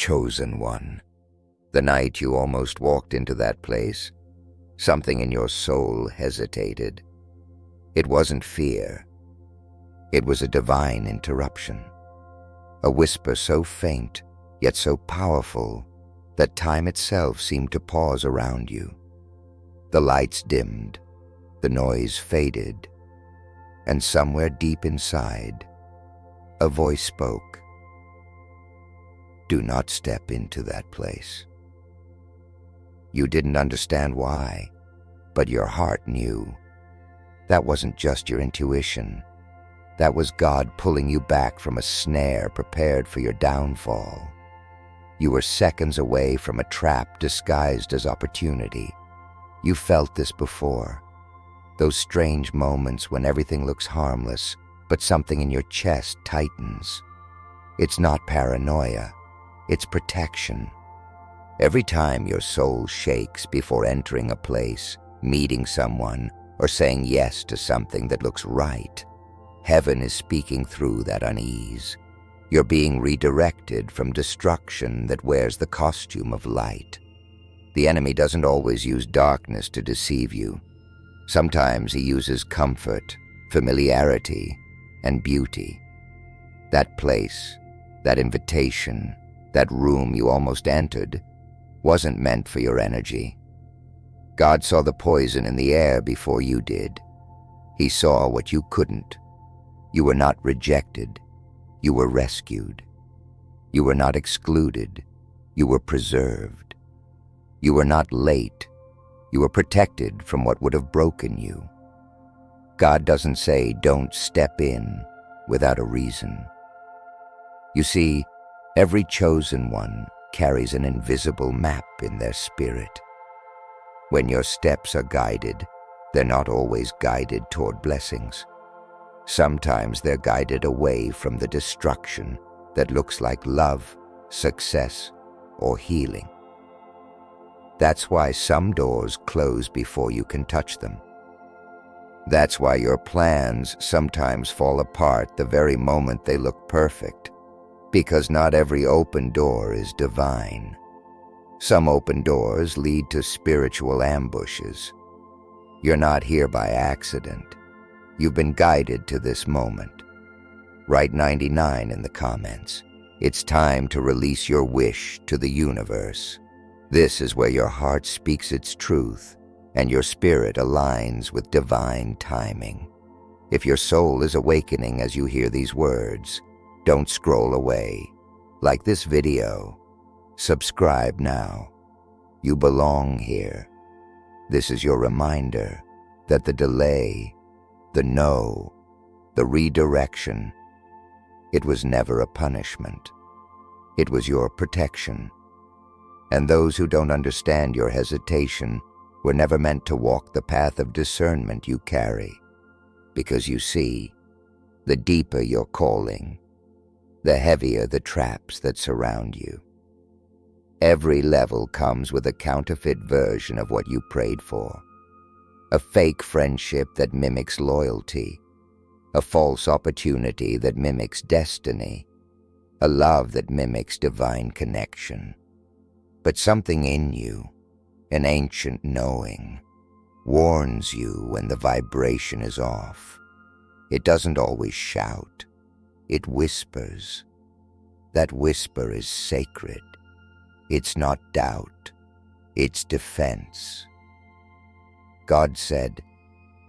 chosen one. The night you almost walked into that place, something in your soul hesitated. It wasn't fear. It was a divine interruption. A whisper so faint, yet so powerful, that time itself seemed to pause around you. The lights dimmed, the noise faded, and somewhere deep inside, a voice spoke. Do not step into that place. You didn't understand why, but your heart knew. That wasn't just your intuition. That was God pulling you back from a snare prepared for your downfall. You were seconds away from a trap disguised as opportunity. You felt this before. Those strange moments when everything looks harmless, but something in your chest tightens. It's not paranoia. It's protection. Every time your soul shakes before entering a place, meeting someone, or saying yes to something that looks right, heaven is speaking through that unease. You're being redirected from destruction that wears the costume of light. The enemy doesn't always use darkness to deceive you. Sometimes he uses comfort, familiarity, and beauty. That place, that invitation, that room you almost entered, wasn't meant for your energy. God saw the poison in the air before you did. He saw what you couldn't. You were not rejected. You were rescued. You were not excluded. You were preserved. You were not late. You were protected from what would have broken you. God doesn't say, don't step in, without a reason. You see, every chosen one carries an invisible map in their spirit. When your steps are guided, they're not always guided toward blessings. Sometimes they're guided away from the destruction that looks like love, success, or healing. That's why some doors close before you can touch them. That's why your plans sometimes fall apart the very moment they look perfect, because not every open door is divine. Some open doors lead to spiritual ambushes. You're not here by accident. You've been guided to this moment. Write 99 in the comments. It's time to release your wish to the universe. This is where your heart speaks its truth and your spirit aligns with divine timing. If your soul is awakening as you hear these words, don't scroll away. Like this video. Subscribe now. You belong here. This is your reminder that the delay, the no, the redirection, it was never a punishment. It was your protection. And those who don't understand your hesitation were never meant to walk the path of discernment you carry. Because you see, the deeper your calling, the heavier the traps that surround you. Every level comes with a counterfeit version of what you prayed for. A fake friendship that mimics loyalty. A false opportunity that mimics destiny. A love that mimics divine connection. But something in you, an ancient knowing, warns you when the vibration is off. It doesn't always shout. It whispers. That whisper is sacred. It's not doubt. It's defense. God said,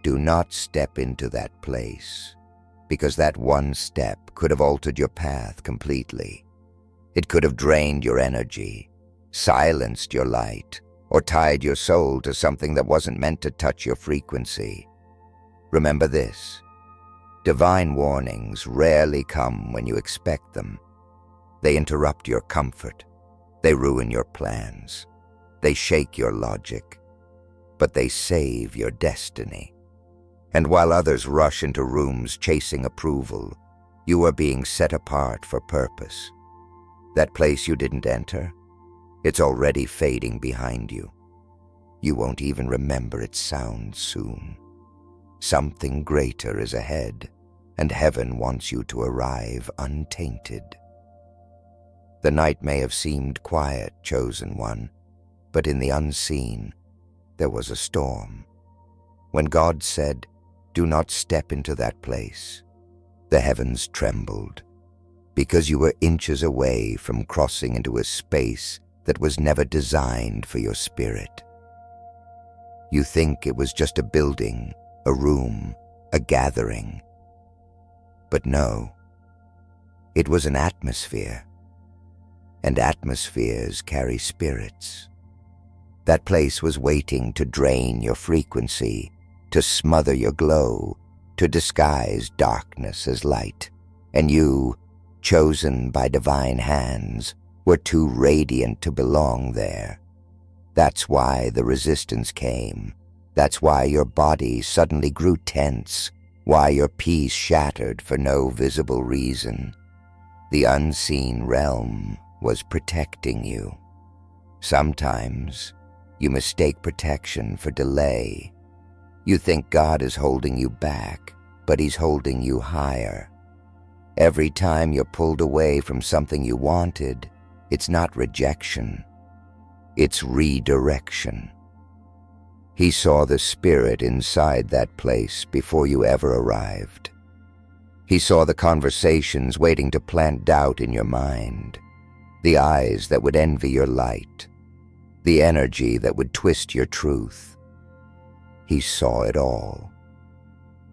do not step into that place, because that one step could have altered your path completely. It could have drained your energy, silenced your light, or tied your soul to something that wasn't meant to touch your frequency. Remember this. Divine warnings rarely come when you expect them. They interrupt your comfort. They ruin your plans. They shake your logic. But they save your destiny. And while others rush into rooms chasing approval, you are being set apart for purpose. That place you didn't enter, it's already fading behind you. You won't even remember its sound soon. Something greater is ahead, and heaven wants you to arrive untainted. The night may have seemed quiet, chosen one, but in the unseen, there was a storm. When God said, "Do not step into that place," the heavens trembled, because you were inches away from crossing into a space that was never designed for your spirit. You think it was just a building, a room, a gathering. But no, it was an atmosphere, and atmospheres carry spirits. That place was waiting to drain your frequency, to smother your glow, to disguise darkness as light. And you, chosen by divine hands, were too radiant to belong there. That's why the resistance came. That's why your body suddenly grew tense, why your peace shattered for no visible reason. The unseen realm was protecting you. Sometimes you mistake protection for delay. You think God is holding you back, but He's holding you higher. Every time you're pulled away from something you wanted, it's not rejection, it's redirection. He saw the spirit inside that place before you ever arrived. He saw the conversations waiting to plant doubt in your mind, the eyes that would envy your light, the energy that would twist your truth. He saw it all.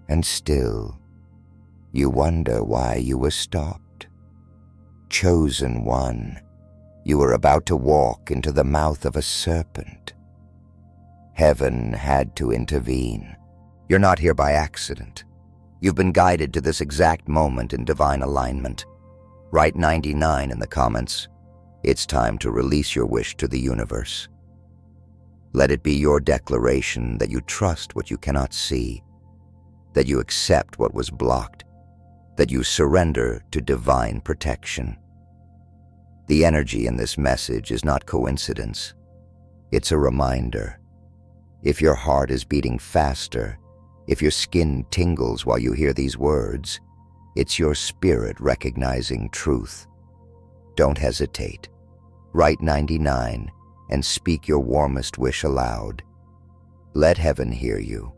And still, you wonder why you were stopped. Chosen one, you were about to walk into the mouth of a serpent. Heaven had to intervene. You're not here by accident. You've been guided to this exact moment in divine alignment. Write 99 in the comments. It's time to release your wish to the universe. Let it be your declaration that you trust what you cannot see, that you accept what was blocked, that you surrender to divine protection. The energy in this message is not coincidence. It's a reminder. If your heart is beating faster, if your skin tingles while you hear these words, it's your spirit recognizing truth. Don't hesitate. Write 99 and speak your warmest wish aloud. Let heaven hear you.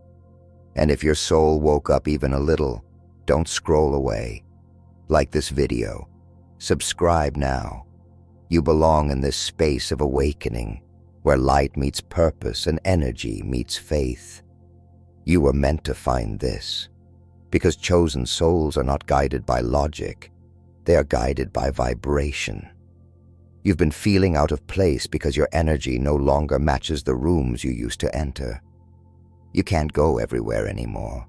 And if your soul woke up even a little, don't scroll away. Like this video. Subscribe now. You belong in this space of awakening, where light meets purpose and energy meets faith. You were meant to find this, because chosen souls are not guided by logic. They are guided by vibration. You've been feeling out of place because your energy no longer matches the rooms you used to enter. You can't go everywhere anymore.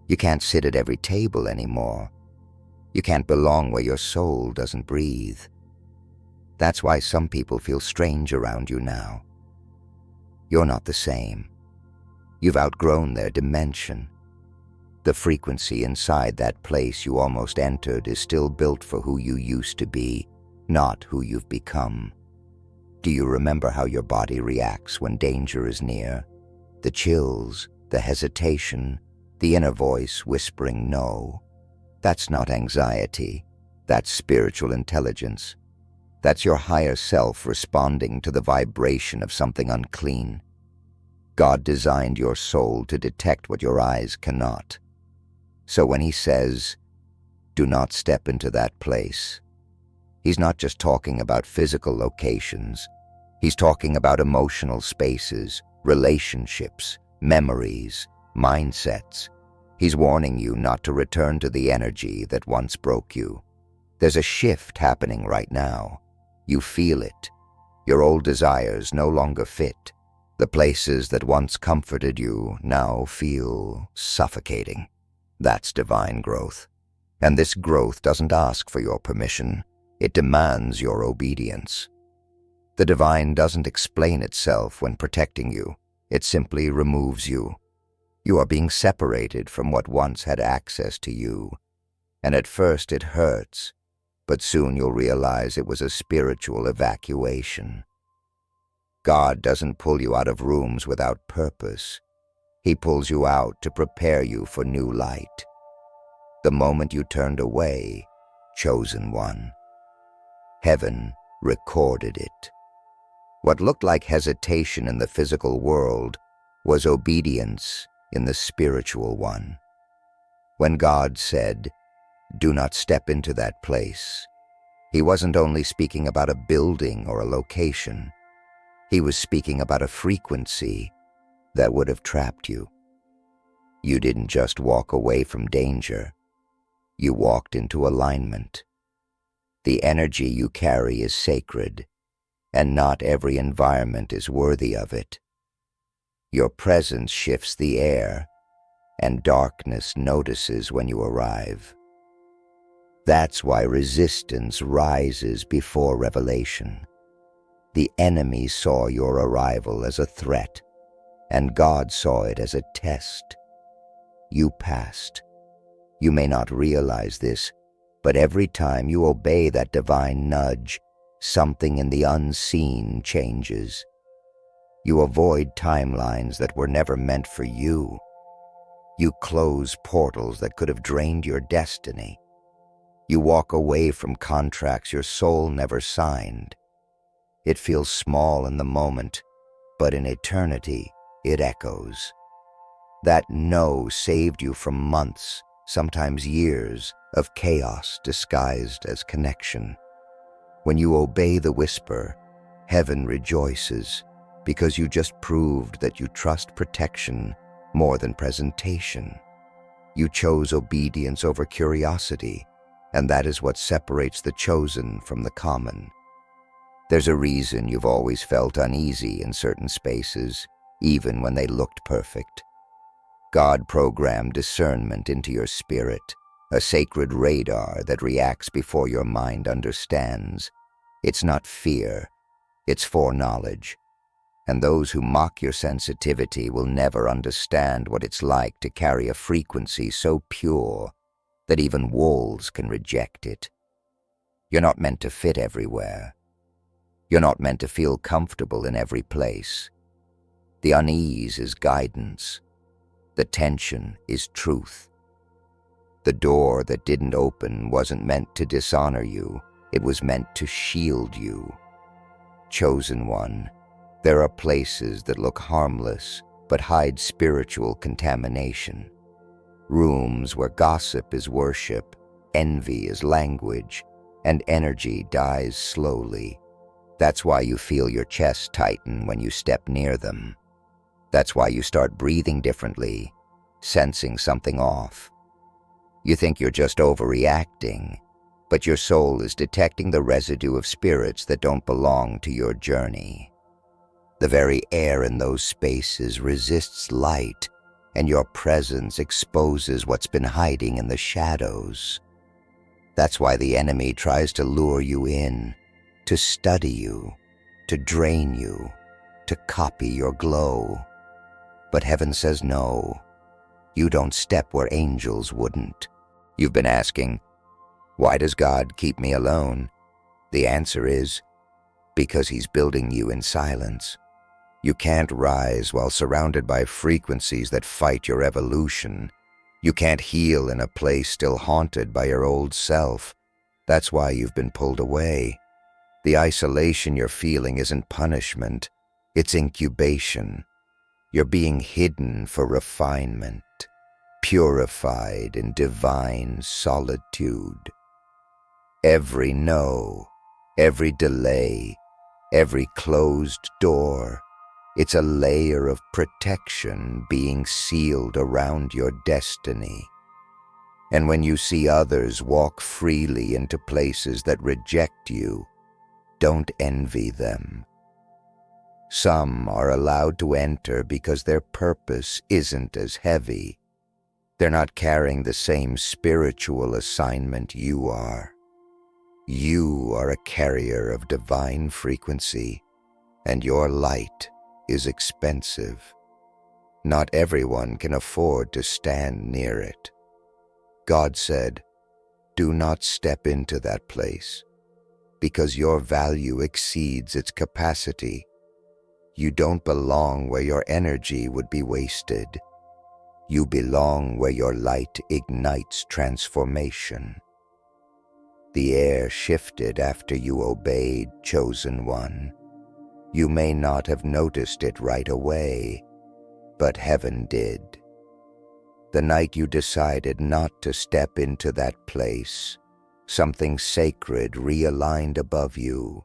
You can't sit at every table anymore. You can't belong where your soul doesn't breathe. That's why some people feel strange around you now. You're not the same. You've outgrown their dimension. The frequency inside that place you almost entered is still built for who you used to be, not who you've become. Do you remember how your body reacts when danger is near? The chills, the hesitation, the inner voice whispering no. That's not anxiety. That's spiritual intelligence. That's your higher self responding to the vibration of something unclean. God designed your soul to detect what your eyes cannot. So when He says, "Do not step into that place," He's not just talking about physical locations. He's talking about emotional spaces, relationships, memories, mindsets. He's warning you not to return to the energy that once broke you. There's a shift happening right now. You feel it. Your old desires no longer fit. The places that once comforted you now feel suffocating. That's divine growth. And this growth doesn't ask for your permission. It demands your obedience. The divine doesn't explain itself when protecting you. It simply removes you. You are being separated from what once had access to you. And at first it hurts, but soon you'll realize it was a spiritual evacuation. God doesn't pull you out of rooms without purpose. He pulls you out to prepare you for new light. The moment you turned away, chosen one, Heaven recorded it. What looked like hesitation in the physical world was obedience in the spiritual one. When God said, "Do not step into that place," He wasn't only speaking about a building or a location. He was speaking about a frequency that would have trapped you. You didn't just walk away from danger. You walked into alignment. The energy you carry is sacred, and not every environment is worthy of it. Your presence shifts the air, and darkness notices when you arrive. That's why resistance rises before revelation. The enemy saw your arrival as a threat, and God saw it as a test. You passed. You may not realize this, but every time you obey that divine nudge, something in the unseen changes. You avoid timelines that were never meant for you. You close portals that could have drained your destiny. You walk away from contracts your soul never signed. It feels small in the moment, but in eternity, it echoes. That no saved you from months, sometimes years, of chaos disguised as connection. When you obey the whisper, heaven rejoices, because you just proved that you trust protection more than presentation. You chose obedience over curiosity, and that is what separates the chosen from the common. There's a reason you've always felt uneasy in certain spaces, even when they looked perfect. God programmed discernment into your spirit, a sacred radar that reacts before your mind understands. It's not fear, it's foreknowledge. And those who mock your sensitivity will never understand what it's like to carry a frequency so pure that even wolves can reject it. You're not meant to fit everywhere. You're not meant to feel comfortable in every place. The unease is guidance. The tension is truth. The door that didn't open wasn't meant to dishonor you. It was meant to shield you. Chosen one, there are places that look harmless but hide spiritual contamination. Rooms where gossip is worship, envy is language, and energy dies slowly. That's why you feel your chest tighten when you step near them. That's why you start breathing differently, sensing something off. You think you're just overreacting, but your soul is detecting the residue of spirits that don't belong to your journey. The very air in those spaces resists light, and your presence exposes what's been hiding in the shadows. That's why the enemy tries to lure you in, to study you, to drain you, to copy your glow. But heaven says no. You don't step where angels wouldn't. You've been asking, why does God keep me alone? The answer is, because He's building you in silence. You can't rise while surrounded by frequencies that fight your evolution. You can't heal in a place still haunted by your old self. That's why you've been pulled away. The isolation you're feeling isn't punishment, it's incubation. You're being hidden for refinement, purified in divine solitude. Every no, every delay, every closed door, it's a layer of protection being sealed around your destiny. And when you see others walk freely into places that reject you, don't envy them. Some are allowed to enter because their purpose isn't as heavy. They're not carrying the same spiritual assignment you are. You are a carrier of divine frequency, and your light is expensive. Not everyone can afford to stand near it. God said, do not step into that place, because your value exceeds its capacity. You don't belong where your energy would be wasted. You belong where your light ignites transformation. The air shifted after you obeyed, chosen one. You may not have noticed it right away, but heaven did. The night you decided not to step into that place, something sacred realigned above you.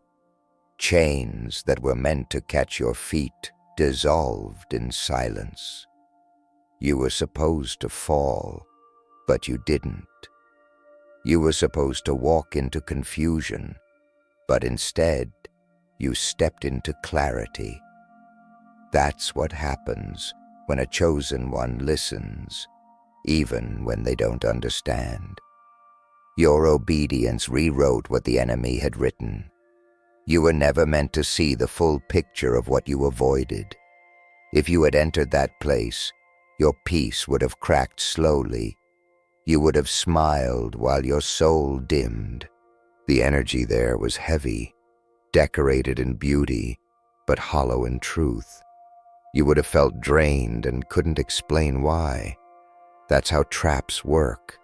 Chains that were meant to catch your feet dissolved in silence. You were supposed to fall, but you didn't. You were supposed to walk into confusion, but instead, you stepped into clarity. That's what happens when a chosen one listens, even when they don't understand. Your obedience rewrote what the enemy had written. You were never meant to see the full picture of what you avoided. If you had entered that place, your peace would have cracked slowly. You would have smiled while your soul dimmed. The energy there was heavy, decorated in beauty, but hollow in truth. You would have felt drained and couldn't explain why. That's how traps work.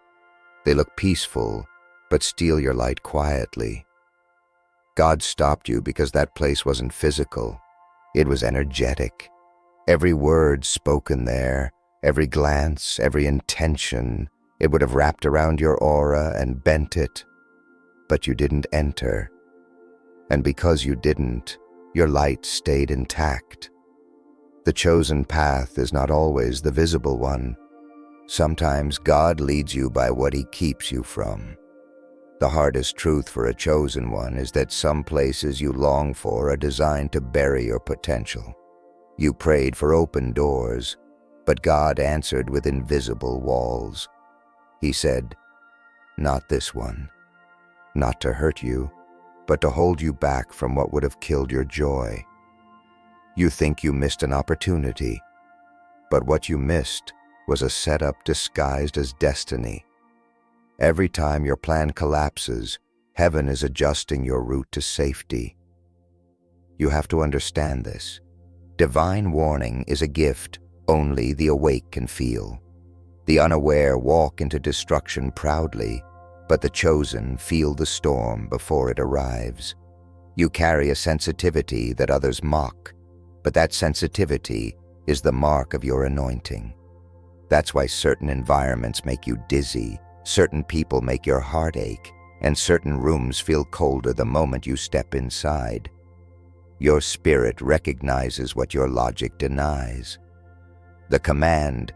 They look peaceful, but steal your light quietly. God stopped you because that place wasn't physical. It was energetic. Every word spoken there, every glance, every intention, it would have wrapped around your aura and bent it. But you didn't enter. And because you didn't, your light stayed intact. The chosen path is not always the visible one. Sometimes God leads you by what He keeps you from. The hardest truth for a chosen one is that some places you long for are designed to bury your potential. You prayed for open doors, but God answered with invisible walls. He said, "Not this one. Not to hurt you, but to hold you back from what would have killed your joy." You think you missed an opportunity, but what you missed was a setup disguised as destiny. Every time your plan collapses, heaven is adjusting your route to safety. You have to understand this. Divine warning is a gift only the awake can feel. The unaware walk into destruction proudly, but the chosen feel the storm before it arrives. You carry a sensitivity that others mock, but that sensitivity is the mark of your anointing. That's why certain environments make you dizzy, certain people make your heart ache, and certain rooms feel colder the moment you step inside. Your spirit recognizes what your logic denies. The command,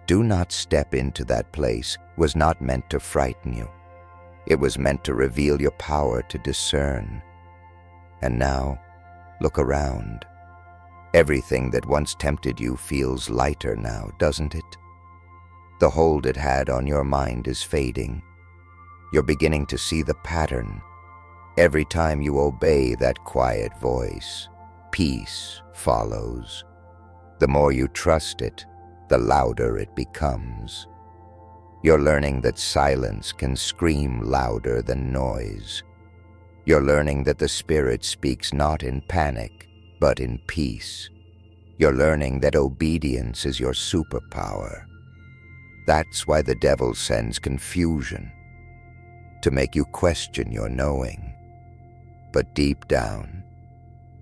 "Do not step into that place," was not meant to frighten you. It was meant to reveal your power to discern. And now, look around. Everything that once tempted you feels lighter now, doesn't it? The hold it had on your mind is fading. You're beginning to see the pattern. Every time you obey that quiet voice, peace follows. The more you trust it, the louder it becomes. You're learning that silence can scream louder than noise. You're learning that the Spirit speaks not in panic, but in peace. You're learning that obedience is your superpower. That's why the devil sends confusion, to make you question your knowing. But deep down,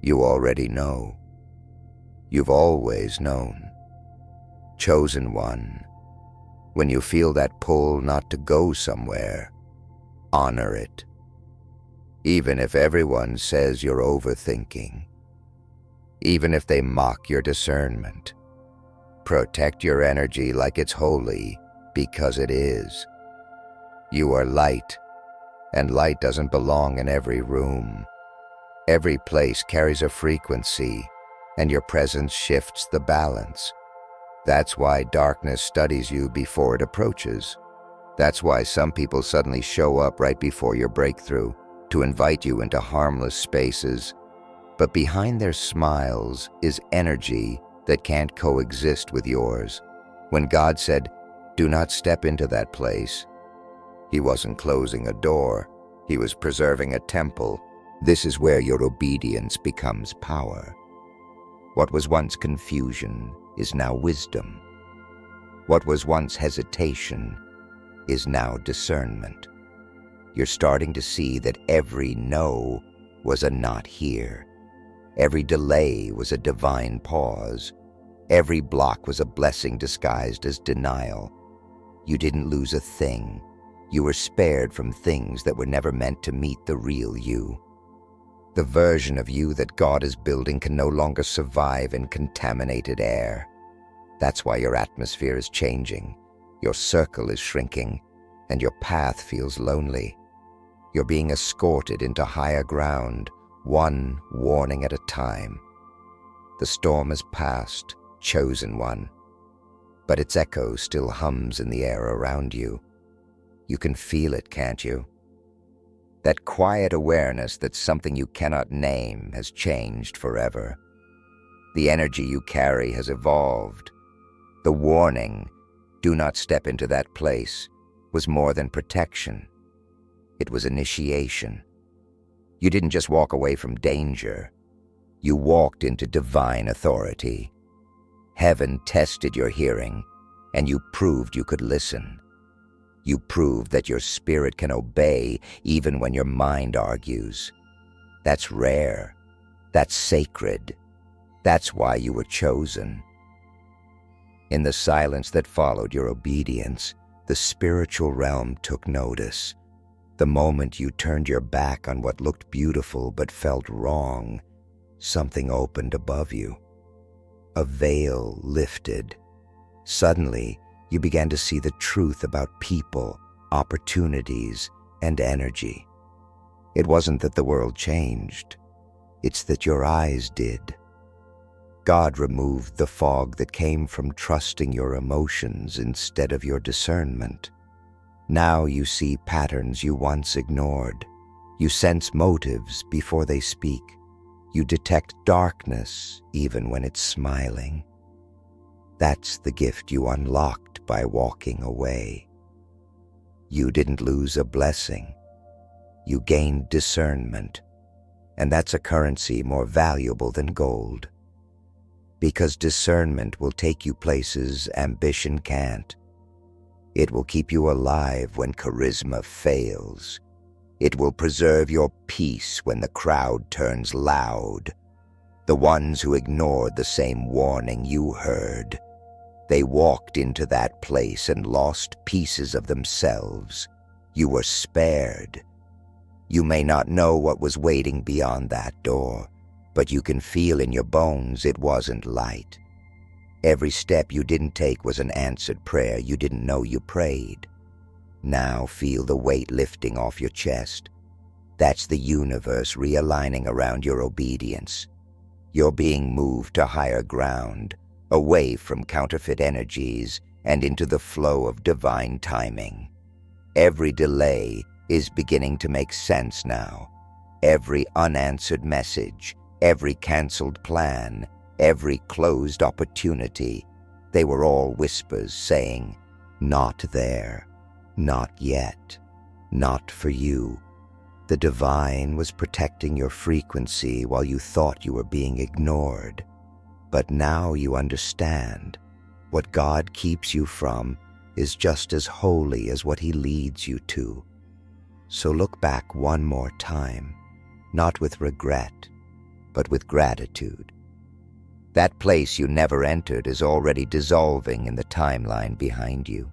you already know. You've always known. Chosen one, when you feel that pull not to go somewhere, honor it. Even if everyone says you're overthinking, even if they mock your discernment, protect your energy like it's holy, because it is. You are light, and light doesn't belong in every room. Every place carries a frequency, and your presence shifts the balance. That's why darkness studies you before it approaches. That's why some people suddenly show up right before your breakthrough, to invite you into harmless spaces. But behind their smiles is energy that can't coexist with yours. When God said, "Do not step into that place," He wasn't closing a door. He was preserving a temple. This is where your obedience becomes power. What was once confusion is now wisdom. What was once hesitation is now discernment. You're starting to see that every no was a not here. Every delay was a divine pause. Every block was a blessing disguised as denial. You didn't lose a thing. You were spared from things that were never meant to meet the real you. The version of you that God is building can no longer survive in contaminated air. That's why your atmosphere is changing, your circle is shrinking, and your path feels lonely. You're being escorted into higher ground, one warning at a time. The storm has passed, chosen one, but its echo still hums in the air around you. You can feel it, can't you? That quiet awareness that something you cannot name has changed forever. The energy you carry has evolved. The warning, "Do not step into that place," was more than protection. It was initiation. You didn't just walk away from danger. You walked into divine authority. Heaven tested your hearing, and you proved you could listen. You proved that your spirit can obey even when your mind argues. That's rare. That's sacred. That's why you were chosen. In the silence that followed your obedience, the spiritual realm took notice. The moment you turned your back on what looked beautiful but felt wrong, something opened above you. A veil lifted. Suddenly, you began to see the truth about people, opportunities, and energy. It wasn't that the world changed. It's that your eyes did. God removed the fog that came from trusting your emotions instead of your discernment. Now you see patterns you once ignored. You sense motives before they speak. You detect darkness even when it's smiling. That's the gift you unlocked by walking away. You didn't lose a blessing. You gained discernment, and that's a currency more valuable than gold. Because discernment will take you places ambition can't. It will keep you alive when charisma fails. It will preserve your peace when the crowd turns loud. The ones who ignored the same warning you heard, they walked into that place and lost pieces of themselves. You were spared. You may not know what was waiting beyond that door, but you can feel in your bones it wasn't light. Every step you didn't take was an answered prayer you didn't know you prayed. Now feel the weight lifting off your chest. That's the universe realigning around your obedience. You're being moved to higher ground, away from counterfeit energies and into the flow of divine timing. Every delay is beginning to make sense now. Every unanswered message, every canceled plan, every closed opportunity, they were all whispers saying, "Not there, not yet, not for you." The divine was protecting your frequency while you thought you were being ignored. But now you understand. What God keeps you from is just as holy as what He leads you to. So look back one more time, not with regret, but with gratitude. That place you never entered is already dissolving in the timeline behind you.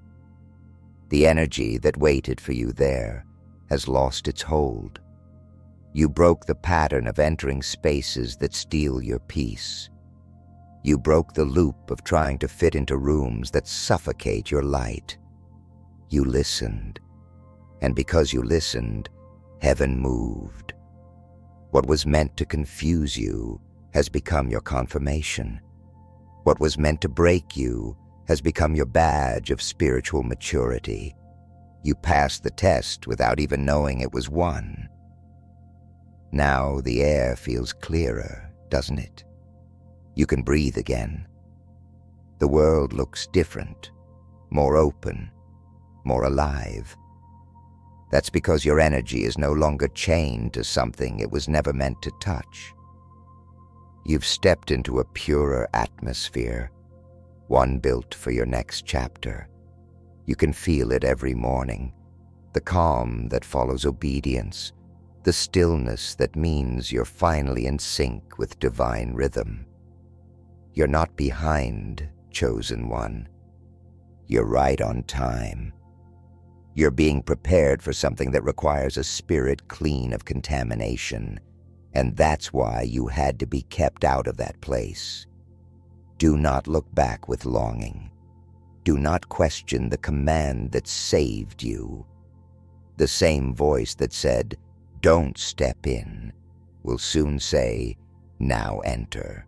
The energy that waited for you there has lost its hold. You broke the pattern of entering spaces that steal your peace. You broke the loop of trying to fit into rooms that suffocate your light. You listened, and because you listened, heaven moved. What was meant to confuse you has become your confirmation. What was meant to break you has become your badge of spiritual maturity. You passed the test without even knowing it was won. Now the air feels clearer, doesn't it? You can breathe again. The world looks different, more open, more alive. That's because your energy is no longer chained to something it was never meant to touch. You've stepped into a purer atmosphere, one built for your next chapter. You can feel it every morning. the calm that follows obedience, the stillness that means you're finally in sync with divine rhythm. You're not behind, chosen one. You're right on time. You're being prepared for something that requires a spirit clean of contamination, and that's why you had to be kept out of that place. Do not look back with longing. Do not question the command that saved you. The same voice that said, "Don't step in," will soon say, "Now enter."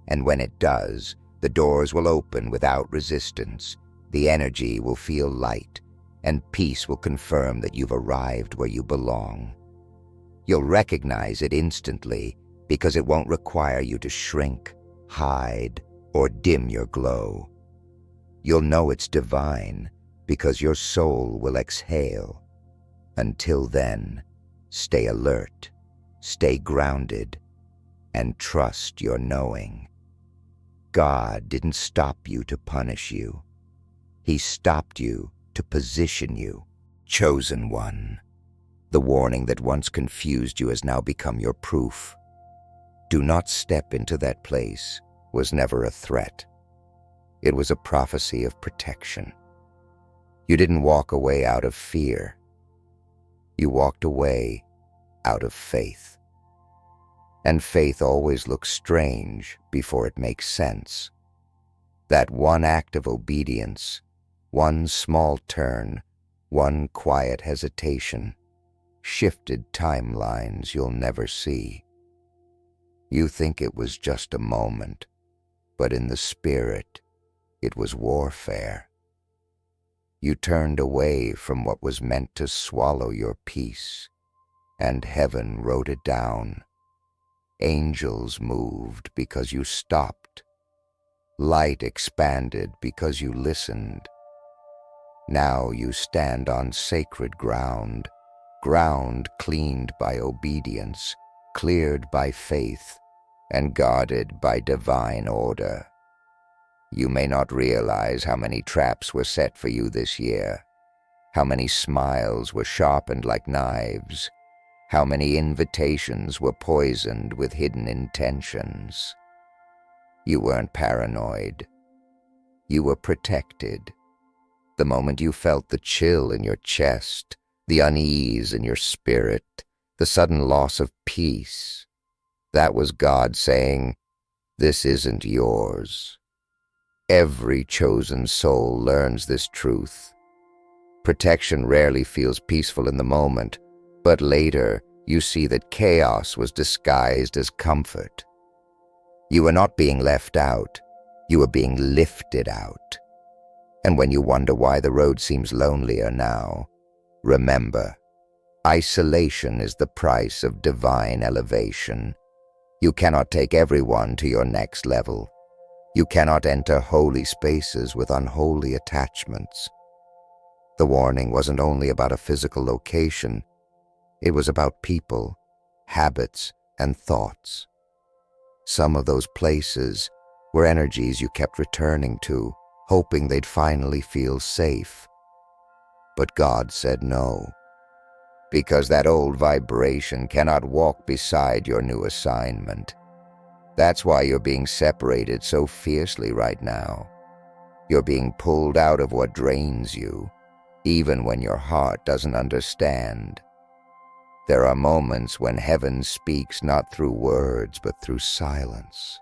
And when it does, the doors will open without resistance, the energy will feel light, and peace will confirm that you've arrived where you belong. You'll recognize it instantly because it won't require you to shrink, hide, or dim your glow. You'll know it's divine because your soul will exhale. Until then, stay alert, stay grounded, and trust your knowing. God didn't stop you to punish you. He stopped you to position you, chosen one. The warning that once confused you has now become your proof. Do not step into that place was never a threat. It was a prophecy of protection. You didn't walk away out of fear. You walked away out of faith. And faith always looks strange before it makes sense. That one act of obedience, one small turn, one quiet hesitation, shifted timelines you'll never see. You think it was just a moment, but in the spirit, it was warfare. You turned away from what was meant to swallow your peace, and heaven wrote it down. Angels moved because you stopped. Light expanded because you listened. Now you stand on sacred ground, ground cleaned by obedience, cleared by faith, and guarded by divine order. You may not realize how many traps were set for you this year, how many smiles were sharpened like knives, how many invitations were poisoned with hidden intentions. You weren't paranoid. You were protected. The moment you felt the chill in your chest, the unease in your spirit, the sudden loss of peace, that was God saying, "This isn't yours." Every chosen soul learns this truth. Protection rarely feels peaceful in the moment, but later you see that chaos was disguised as comfort. You were not being left out, you were being lifted out. And when you wonder why the road seems lonelier now, remember, isolation is the price of divine elevation. You cannot take everyone to your next level. You cannot enter holy spaces with unholy attachments. The warning wasn't only about a physical location, it was about people, habits, and thoughts. Some of those places were energies you kept returning to, hoping they'd finally feel safe. But God said no, because that old vibration cannot walk beside your new assignment. That's why you're being separated so fiercely right now. You're being pulled out of what drains you, even when your heart doesn't understand. There are moments when heaven speaks not through words, but through silence.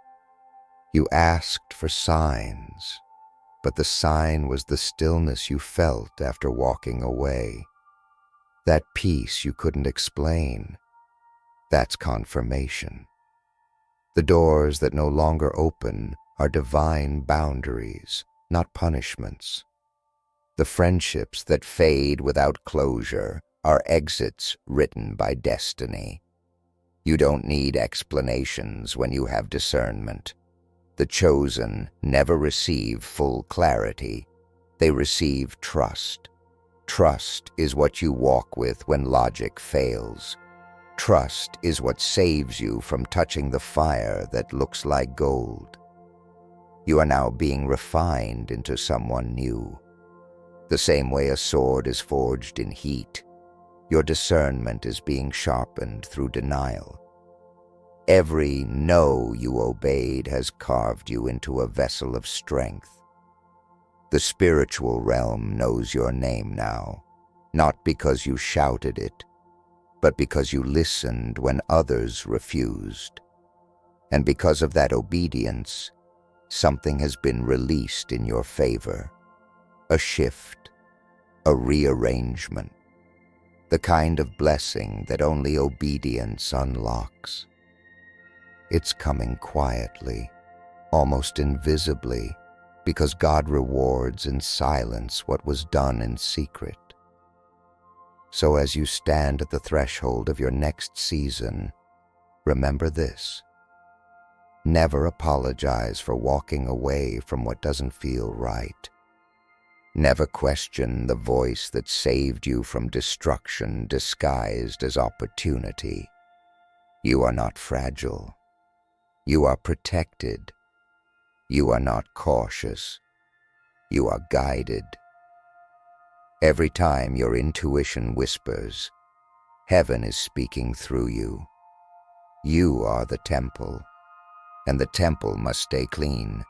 You asked for signs, but the sign was the stillness you felt after walking away. That peace you couldn't explain. That's confirmation. The doors that no longer open are divine boundaries, not punishments. The friendships that fade without closure are exits written by destiny. You don't need explanations when you have discernment. The chosen never receive full clarity. They receive trust. Trust is what you walk with when logic fails. Trust is what saves you from touching the fire that looks like gold. You are now being refined into someone new. The same way a sword is forged in heat, your discernment is being sharpened through denial. Every no you obeyed has carved you into a vessel of strength. The spiritual realm knows your name now, not because you shouted it, but because you listened when others refused. And because of that obedience, something has been released in your favor. A shift, a rearrangement, the kind of blessing that only obedience unlocks. It's coming quietly, almost invisibly, because God rewards in silence what was done in secret. So as you stand at the threshold of your next season, remember this. Never apologize for walking away from what doesn't feel right. Never question the voice that saved you from destruction disguised as opportunity. You are not fragile. You are protected. You are not cautious. You are guided. Every time your intuition whispers, heaven is speaking through you. You are the temple, and the temple must stay clean.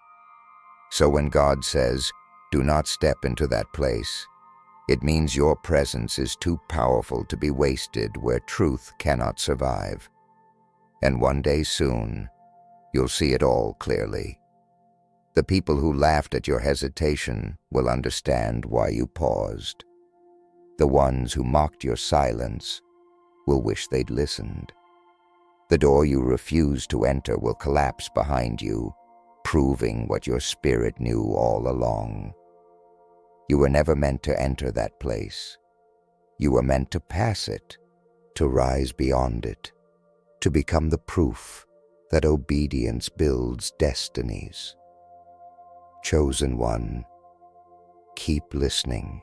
So when God says, do not step into that place, it means your presence is too powerful to be wasted where truth cannot survive. And one day soon, you'll see it all clearly. The people who laughed at your hesitation will understand why you paused. The ones who mocked your silence will wish they'd listened. The door you refused to enter will collapse behind you, proving what your spirit knew all along. You were never meant to enter that place. You were meant to pass it, to rise beyond it, to become the proof that obedience builds destinies. Chosen one, keep listening.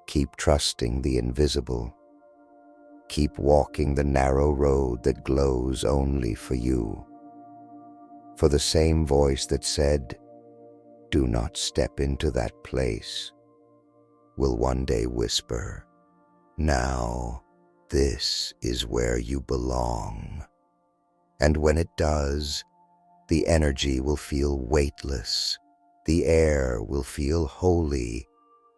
Keep trusting the invisible. Keep walking the narrow road that glows only for you. For the same voice that said, do not step into that place, will one day whisper, now this is where you belong. And when it does, the energy will feel weightless, the air will feel holy,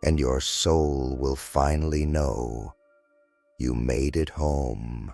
and your soul will finally know you made it home.